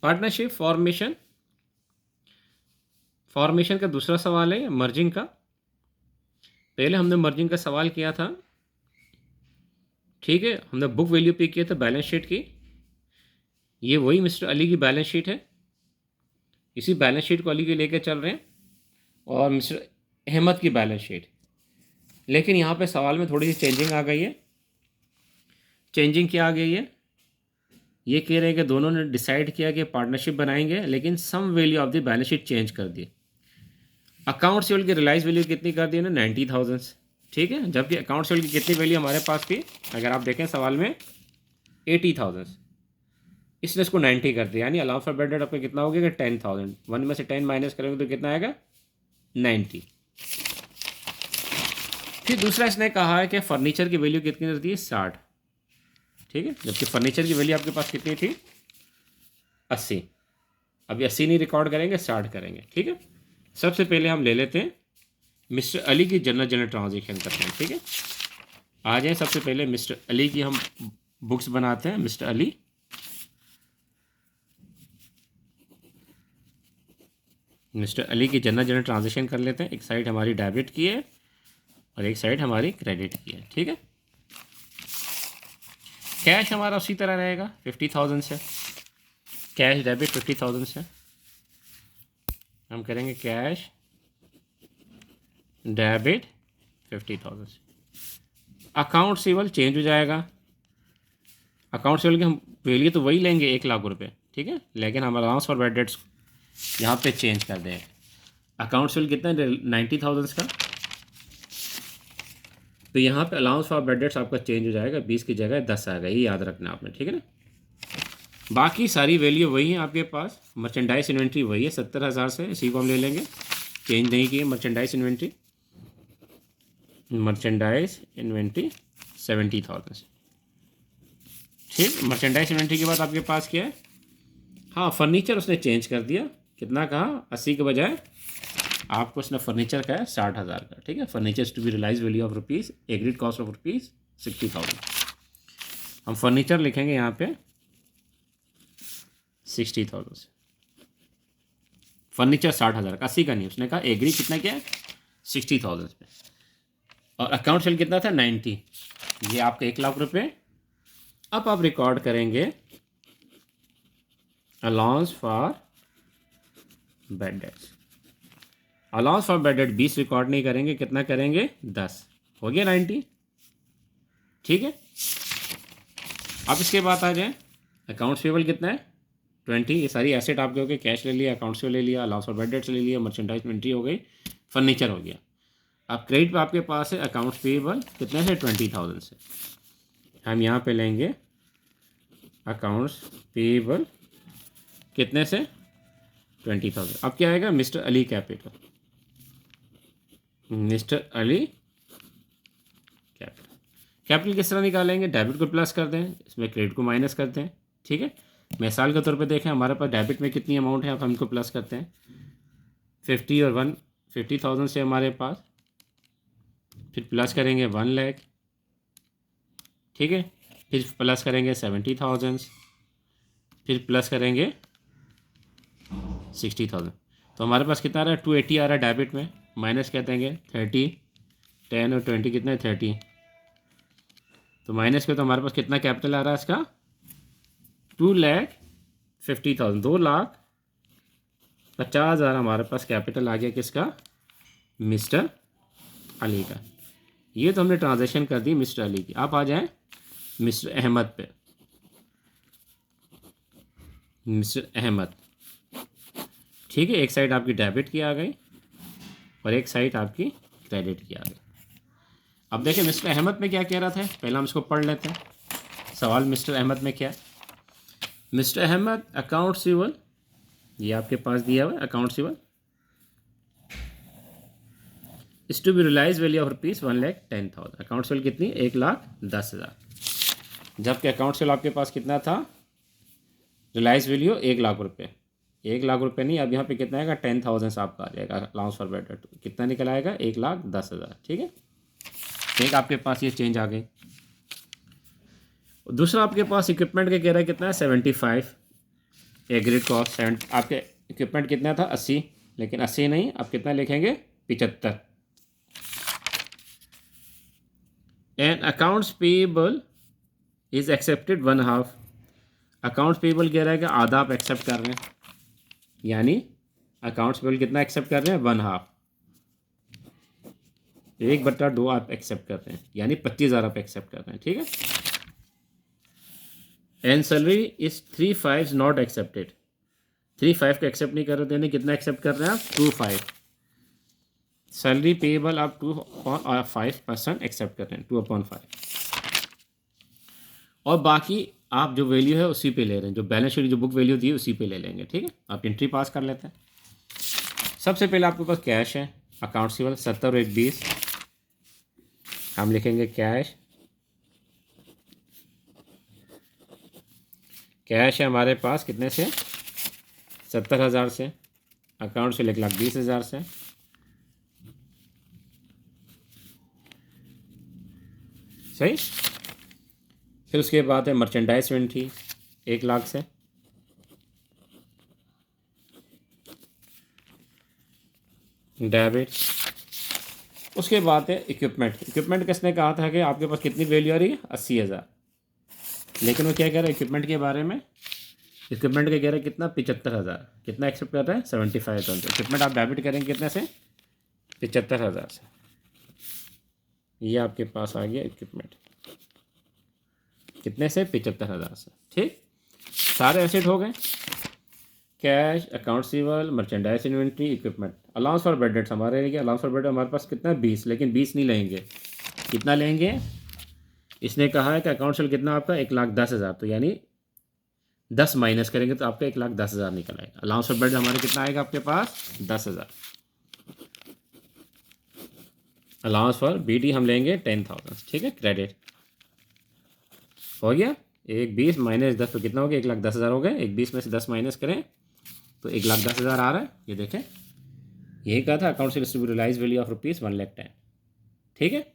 Partnership formation का दूसरा सवाल है मर्जिंग का। पहले हमने मर्जिंग का सवाल किया था, ठीक है, हमने बुक वैल्यू पे किया था बैलेंस शीट की। ये वही मिस्टर अली की बैलेंस शीट है, इसी बैलेंस शीट को अली के लेकर चल रहे हैं, और मिस्टर अहमद की बैलेंस शीट। लेकिन यहाँ पे सवाल में थोड़ी सी चेंजिंग आ गई है। चेंजिंग क्या आ गई है, ये कह रहे हैं कि दोनों ने डिसाइड किया कि पार्टनरशिप बनाएंगे, लेकिन some value of the balance sheet change कर दी। अकाउंट सेवल की रिलाइज वैल्यू कितनी कर दी ना, 90,000, ठीक है, जबकि अकाउंट सेवल की कितनी वैल्यू हमारे पास थी, अगर आप देखें सवाल में 80,000, इसने इसको 90 कर दिया, यानी अलाउंस फॉर बैड डेट आपका कितना हो गया कि 10,000, 1 में से 10 माइनस करेंगे तो कितना आएगा 90। फिर दूसरा इसने कहा है कि फर्नीचर की वैल्यू कितनी कर दी है 60, ठीक है, जबकि फर्नीचर की वैल्यू आपके पास कितनी थी 80। अभी 80 नहीं रिकॉर्ड करेंगे, 60 करेंगे, ठीक है। सबसे पहले हम ले लेते हैं मिस्टर अली की जनरल ट्रांजेक्शन करते हैं, ठीक है। आ जाए, सबसे पहले मिस्टर अली की हम बुक्स बनाते हैं। मिस्टर अली, की जनरल ट्रांजेक्शन कर लेते हैं। एक साइड हमारी डेबिट की है और एक साइड हमारी क्रेडिट की है, ठीक है। कैश हमारा उसी तरह रहेगा 50,000 से, कैश डेबिट 50,000 से हम करेंगे कैश डेबिट 50,000 से। अकाउंट सिवल चेंज हो जाएगा, अकाउंट सिवल की हम वैल्यू तो वही लेंगे 1,00,000 रुपये, ठीक है, लेकिन हम अलाउंस फॉर बैड डेट्स यहाँ पे चेंज कर देंगे। अकाउंट सिवल कितना है 90,000 का, तो यहाँ पे अलाउंस फॉर बैड डेट्स आपका चेंज हो जाएगा, 20 की जगह 10 आ गई, याद रखना आपने, ठीक है ना। बाकी सारी वैल्यू वही है आपके पास। मर्चेंडाइज इन्वेंट्री वही है 70,000 से, इसी को हम ले लेंगे, चेंज नहीं किए। मर्चेंडाइज इन्वेंट्री 70,000 से, ठीक। मर्चेंडाइज इन्वेंट्री के बाद आपके पास क्या है, हाँ फर्नीचर उसने चेंज कर दिया, कितना कहा 80 के बजाय आपको उसने फर्नीचर का है 60,000 का, ठीक है। Furniture to be realise value of rupees, agreed cost of rupees 60,000। हम फर्नीचर लिखेंगे यहाँ पे 60,000 से, फर्नीचर 60,000 का, 80 का नहीं, उसने कहा एग्री कितना क्या है 60,000 पे। और अकाउंट सेल कितना था 90, ये आपका 1,00,000 रुपये। अब आप रिकॉर्ड करेंगे allowance for bad debts. Allowance for bad debt 20 record नहीं करेंगे, कितना करेंगे 10, हो गया 90, ठीक है। अब इसके बाद आ जाए अकाउंट्स पेबल कितना है 20, ये सारी एसेट आपके हो गए, कैश ले लिया, अकाउंट्स ले लिया, अलाउंस फॉर बैड डेट्स ले लिया, मर्चेंडाइज इन्वेंट्री हो गई, फर्नीचर हो गया। अब क्रेडिट पे आपके पास है अकाउंट्स पेबल कितने से 20,000 से, हम यहाँ पे लेंगे अकाउंट्स पेबल कितने से 20,000। अब क्या आएगा mister Ali capital, mister Ali capital. Capital किस तरह निकालेंगे, डेबिट को प्लस कर दें, इसमें क्रेडिट को माइनस करते हैं, ठीक है। मिसाल के तौर पे देखें हमारे पास डेबिट में कितनी अमाउंट है, अब हम इनको प्लस करते हैं 50 और 50,000 से हमारे पास, फिर प्लस करेंगे 1,00,000, ठीक है, फिर प्लस करेंगे 70,000, फिर प्लस करेंगे 60,000, तो हमारे पास कितना आ रहा है 280 आ रहा है डेबिट में, माइनस क्या देंगे 30, 10 और 20 कितना है 30, तो माइनस के तो हमारे पास कितना कैपिटल आ रहा है इसका 2,50,000, 2,50,000 हमारे पास कैपिटल आ गया किसका मिस्टर अली का। ये तो हमने ट्रांजैक्शन कर दी मिस्टर अली की। आप आ जाएं मिस्टर अहमद पे, मिस्टर अहमद, ठीक है, एक साइड आपकी डेबिट की आ गई और एक साइड आपकी क्रेडिट की आ गई। अब देखिए मिस्टर अहमद में क्या कह रहा था, पहले हम इसको पढ़ लेते हैं सवाल। मिस्टर अहमद में क्या, मिस्टर अहमद अकाउंट सिवल, ये आपके पास दिया हुआ है अकाउंट सिवल is to be realise value of rupees 1,10,000। Account सिवल कितनी 1,10,000, जबकि अकाउंट सिवल आपके पास कितना था रियलाइज वैल्यू 1,00,000 रुपये, 1,00,000 रुपये नहीं, अब यहाँ पे कितना आएगा 10,000 आपका आ जाएगा अलाउंस फॉर बैड डेट, कितना निकल आएगा 1,10,000, ठीक है। एक आपके पास ये चेंज आ गई। दूसरा आपके पास इक्विपमेंट का कह रहा है कितना है 75, एग्रीड कॉस्ट 70, आपके इक्विपमेंट कितना था 80, लेकिन 80 नहीं, आप कितना लिखेंगे 75। And accounts payable is accepted 1/2। Accounts payable कह रहा है कि आधा आप एक्सेप्ट कर रहे हैं, यानी अकाउंट्स पेबल कितना एक्सेप्ट कर रहे हैं 1/2, 1/2 आप एक्सेप्ट कर रहे हैं, यानी 25,000 आप एक्सेप्ट कर रहे हैं, ठीक है। And salary is 3/5 not accepted, 3/5 को एक्सेप्ट नहीं कर रहे थे, यानी कितना एक्सेप्ट कर रहे हैं आप 2/5। सैलरी पेएबल आप 2/5% एक्सेप्ट कर रहे हैं, 2/5, और बाकी आप जो वैल्यू है उसी पे ले रहे हैं, जो बैलेंस शीट जो बुक वैल्यू दी है उसी पे ले लेंगे, ठीक है। आप एंट्री पास कर लेते हैं। सबसे पहले आपके पास कैश है, अकाउंट सिवल 70 और 20, हम लिखेंगे कैश। कैश है हमारे पास कितने से 70,000 से, अकाउंट से 1,20,000 से, सही। फिर उसके बाद है मर्चेंडाइज इन्वेंट्री 1,00,000 से, डेबिट। उसके बाद है इक्विपमेंट। इक्विपमेंट किसने कहा था कि आपके पास कितनी वैल्यू आ रही है 80,000, लेकिन वो क्या कह रहा है इक्विपमेंट के बारे में, इक्विपमेंट का कह रहा है कितना 75,000, कितना एक्सेप्ट कर रहा है 75,000। इक्विपमेंट आप डेबिट करेंगे कितने से 75,000 से, ये आपके पास आ गया इक्विपमेंट कितने से 75,000 से, ठीक। सारे एसेट हो गए, cash, account receivable, merchandise inventory, equipment. Allowance for bad debts हमारे लिए, अलाउंस फॉर बैड डेट हमारे पास कितना है 20, लेकिन 20 नहीं लेंगे, कितना लेंगे, इसने कहा है कि अकाउंट सेल कितना आपका 1,10,000, तो यानी 10 माइनस करेंगे तो आपका 1,10,000 निकल आएगा। अलाउंस फॉर बैड हमारे कितना आएगा आपके पास 10,000। अलाउंस फॉर BD हम लेंगे 10,000, ठीक है, क्रेडिट हो गया। 1,20 माइनस 10 तो कितना हो गया 1,10,000 हो गए, 1,20 में से 10 माइनस करें तो 1,10,000 आ रहा है, ये देखें, यही कहा था अकाउंट से रियलाइज वैल्यू ऑफ ₹1,10,000, ठीक है।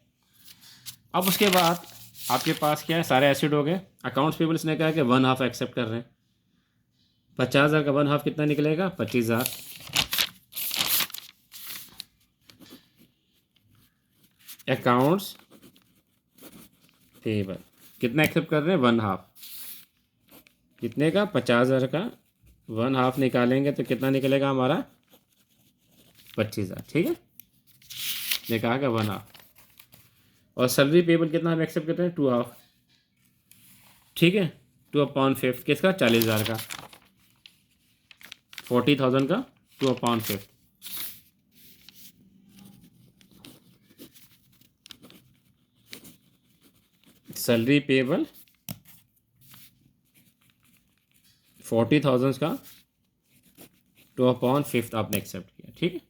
अब उसके बाद आपके पास क्या है, सारे एसिड हो गए। अकाउंट्स पेबल इसने कहा कि 1/2 एक्सेप्ट कर रहे हैं, 50,000 का 1/2 कितना निकलेगा 25,000। अकाउंट्स पेबल कितना एक्सेप्ट कर रहे हैं 1/2, कितने का 50,000 का 1/2 निकालेंगे तो कितना निकलेगा हमारा 25,000, ठीक है। ने कहा कि 1/2, और सैलरी पेबल कितना हम एक्सेप्ट करते हैं 2/2, ठीक है, 2/5 किसका 40,000 का, 40,000 का 2/5। सैलरी पेबल 40,000 का 2/5 आपने एक्सेप्ट किया, ठीक है।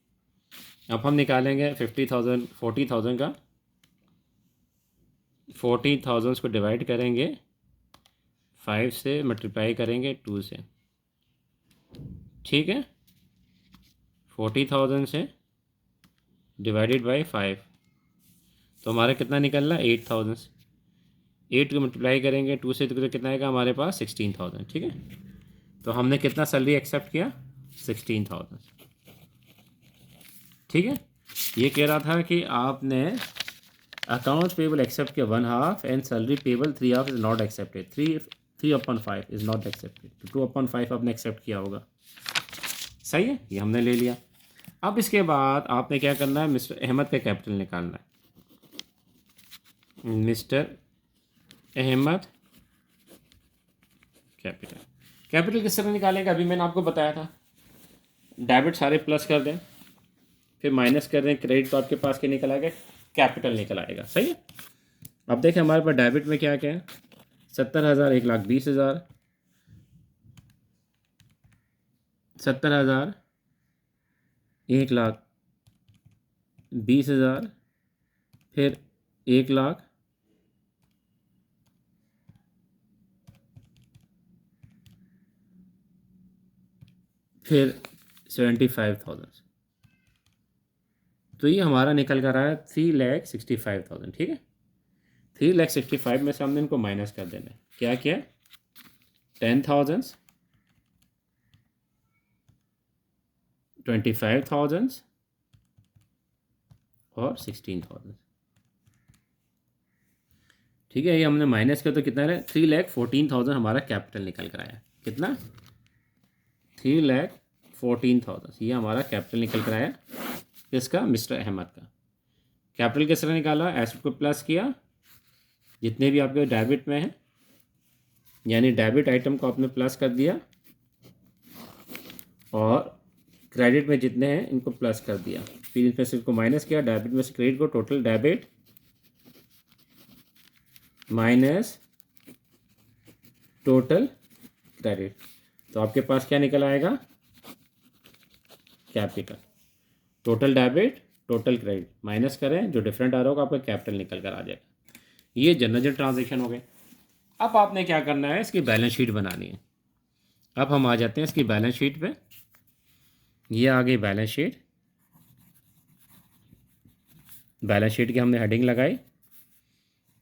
अब हम निकालेंगे 50,000, 40,000 का 40,000 को डिवाइड करेंगे 5 से, मल्टीप्लाई करेंगे 2 से, ठीक है। 40,000 से डिवाइडेड बाई 5 तो हमारा कितना निकल रहा है 8,000, 8 को मल्टीप्लाई करेंगे 2 से तो कितना आएगा हमारे पास 16,000, ठीक है। तो हमने कितना सैलरी एक्सेप्ट किया 16,000, ठीक है। ये कह रहा था कि आपने अकाउंट्स पेबल एक्सेप्ट किया 1/2 and salary payable 3/2 is not accepted, 3/5 is not accepted, तो 2/5 आपने एक्सेप्ट किया होगा, सही है, ये हमने ले लिया। अब इसके बाद आपने क्या करना है, मिस्टर अहमद का कैपिटल निकालना है। मिस्टर अहमद कैपिटल, कैपिटल किस तरह निकालेगा अभी मैंने आपको बताया था, डेबिट सारे प्लस कर दें, फिर माइनस कर दें क्रेडिट, तो आपके पास क्या निकल आएगा कैपिटल निकल आएगा, सही है। अब देखें हमारे पास डेबिट में क्या क्या है, 70,000, 1,20,000, 70,000, 1,20,000, फिर 1,00,000, फिर 75,000, तो ये हमारा निकल कर रहा है 3,65,000, ठीक है। 3,65,000 में से हमने इनको माइनस कर देना है, क्या क्या 10,000 25,000 और 16,000। ठीक है, ये हमने माइनस किया तो कितना है, 3,14,000 हमारा कैपिटल निकल कर आया। कितना? 3,14,000 ये हमारा कैपिटल निकल कर आया। किसका? मिस्टर अहमद का। कैपिटल किस तरह निकाला? एसेट को प्लस किया, जितने भी आपके डेबिट में हैं, यानी डेबिट आइटम को आपने प्लस कर दिया, और क्रेडिट में जितने हैं इनको प्लस कर दिया, फिर इनमें से इसको माइनस किया, डेबिट में से क्रेडिट को, total debit minus total credit, तो आपके पास क्या निकल आएगा? Capital. Total debit total credit minus करें, जो डिफरेंट आ रहा होगा आपका कैपिटल निकल कर आ जाएगा। ये जनरल ट्रांजेक्शन हो गए। अब आपने क्या करना है, इसकी बैलेंस शीट बनानी है। अब हम आ जाते हैं इसकी बैलेंस शीट पे। ये आ गई बैलेंस शीट। बैलेंस शीट की हमने हेडिंग लगाई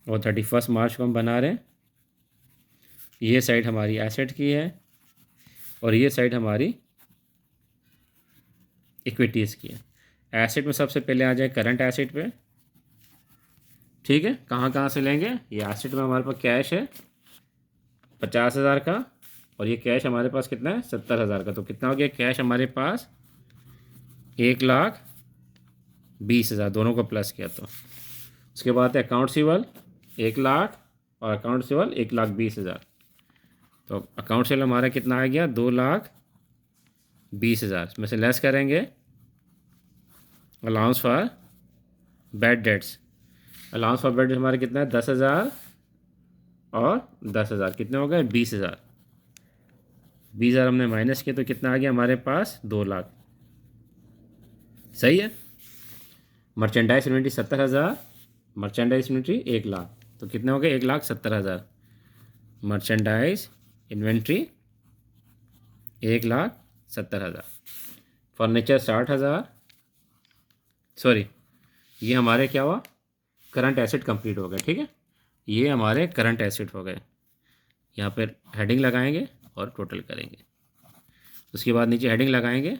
और 31 मार्च को हम बना रहे हैं। ये साइड हमारी एसेट की है और ये साइड हमारी इक्विटीज़ की है। एसेट में सबसे पहले आ जाए करंट एसेट पे। ठीक है, कहाँ कहाँ से लेंगे? ये एसेट में हमारे पास कैश है 50,000 का, और ये कैश हमारे पास कितना है? 70,000 का। तो कितना हो गया कैश हमारे पास? 1,20,000, दोनों को प्लस किया तो। उसके बाद है अकाउंट सिवल 1,00,000 और अकाउंट सिवल 1,20,000। तो अकाउंट सिवल हमारा कितना आ गया? 2,20,000। इसमें से लेस करेंगे allowance for bad debts. Allowance for bad debts हमारे कितना है? 10,000 और 10,000, कितने हो गए? 20,000। 20,000 हमने माइनस किया तो कितना आ गया हमारे पास? 2,00,000। सही है। मर्चेंडाइज इन्वेंट्री 70,000, मर्चेंडाइज इन्वेंट्री 1,00,000, तो कितने हो गए? 1,70,000। Merchandise inventory 1,70,000। फर्नीचर 60,000। सॉरी, ये हमारे क्या हुआ? करंट एसेट कंप्लीट हो गए। ठीक है, ये हमारे करंट एसेट हो गए। यहाँ पर हेडिंग लगाएंगे और टोटल करेंगे। उसके बाद नीचे हेडिंग लगाएंगे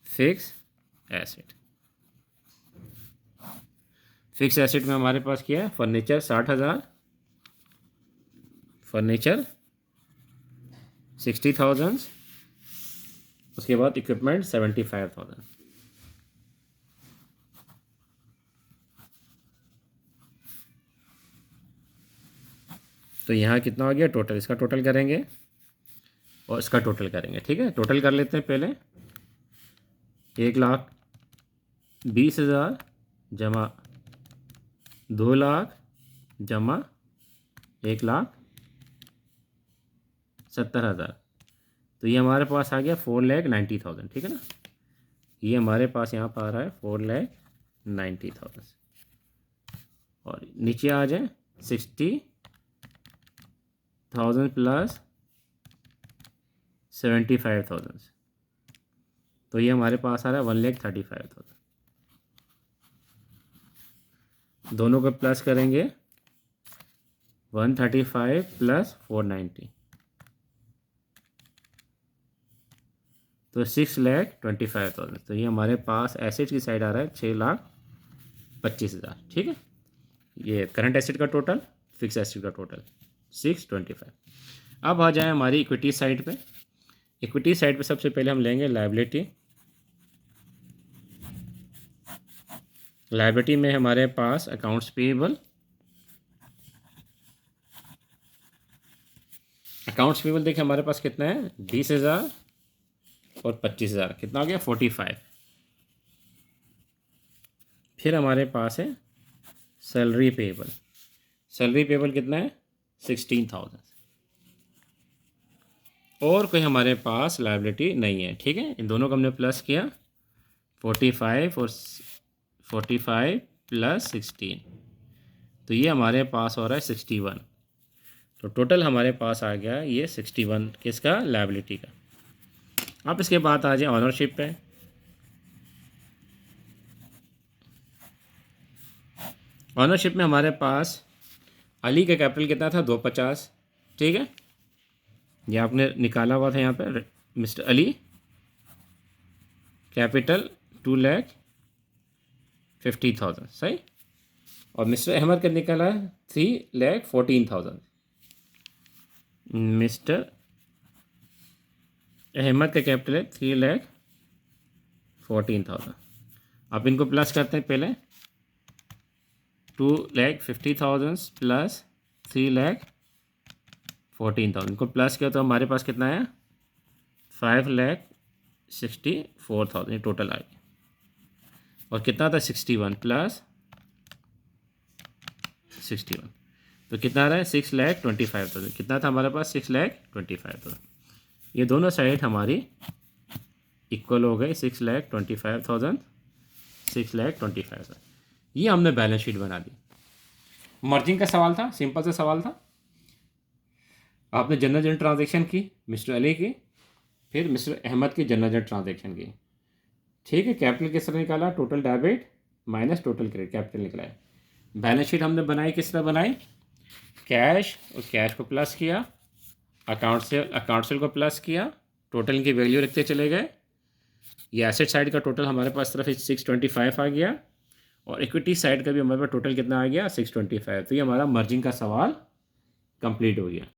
फिक्स एसेट। फिक्स एसेट में हमारे पास क्या है? फर्नीचर 60,000, फर्नीचर 60,000, उसके बाद इक्विपमेंट 75,000। तो यहाँ कितना हो गया टोटल? इसका टोटल करेंगे और इसका टोटल करेंगे। ठीक है, टोटल कर लेते हैं पहले। 1,20,000 जमा 2,00,000 जमा 1,70,000, तो ये हमारे पास आ गया 4,90,000। ठीक है ना, ये हमारे पास यहाँ पर आ रहा है 4,90,000। और नीचे आ जाए 60,000 प्लस 75,000, तो ये हमारे पास आ रहा है 1,35,000। दोनों को प्लस करेंगे 135 प्लस 490, तो 6,25,000। तो ये हमारे पास एसेट की साइड आ रहा है 6,25,000। ठीक है, ये करंट एसेट का टोटल, फिक्स एसेट का टोटल 625। अब आ जाए हमारी इक्विटी साइड पे। इक्विटी साइड पे सबसे पहले हम लेंगे लायबिलिटी। लायबिलिटी में हमारे पास अकाउंट्स पेएबल। अकाउंट्स पेएबल देखिए हमारे पास कितना है? 20,000 और 25,000, कितना हो गया? 45। फिर हमारे पास है सैलरी पेएबल। सैलरी पेएबल कितना है? 16,000। और कोई हमारे पास लायबिलिटी नहीं है। ठीक है, इन दोनों को हमने प्लस किया 45 और 45 प्लस 16, तो ये हमारे पास हो रहा है 61। तो टोटल हमारे पास आ गया ये 61 किसका? लायबिलिटी का। अब इसके बाद आ जाए ऑनरशिप पे। ऑनरशिप में हमारे पास अली का कैपिटल कितना था? 250। ठीक है, ये आपने निकाला हुआ था यहाँ पे मिस्टर अली। कैपिटल 2,50,000 सही। और मिस्टर अहमद का निकला है 3,14,000। मिस्टर अहमद का कैपिटल है 3,14,000। अब इनको प्लस करते हैं पहले, 2,50,000 प्लस 3,14,000 को प्लस किया तो हमारे पास कितना आया, 5,64,000 टोटल आया। और कितना था 61 प्लस 61, तो कितना आ रहा है 6,25,000। कितना था हमारे पास 6,25,000। ये दोनों साइड हमारी इक्वल हो गए, 6,25,000 6,25,000। ये हमने बैलेंस शीट बना दी। मर्जिंग का सवाल था, सिंपल सा सवाल था। आपने जनरल जनरल ट्रांजेक्शन की मिस्टर अली की, फिर मिस्टर अहमद की जनरल जनरल ट्रांजेक्शन की। ठीक है, कैपिटल किस तरह निकाला, total debit minus total credit, capital निकला है। बैलेंस शीट हमने बनाई किस तरह बनाई, कैश और कैश को प्लस किया, अकाउंट सेल को प्लस किया, टोटल की वैल्यू रखते चले गए। ये एसेट साइड का टोटल हमारे पास तरफ 625 आ गया, और इक्विटी साइड का भी हमारे पास टोटल कितना आ गया 625। तो ये हमारा मर्जिंग का सवाल कंप्लीट हो गया।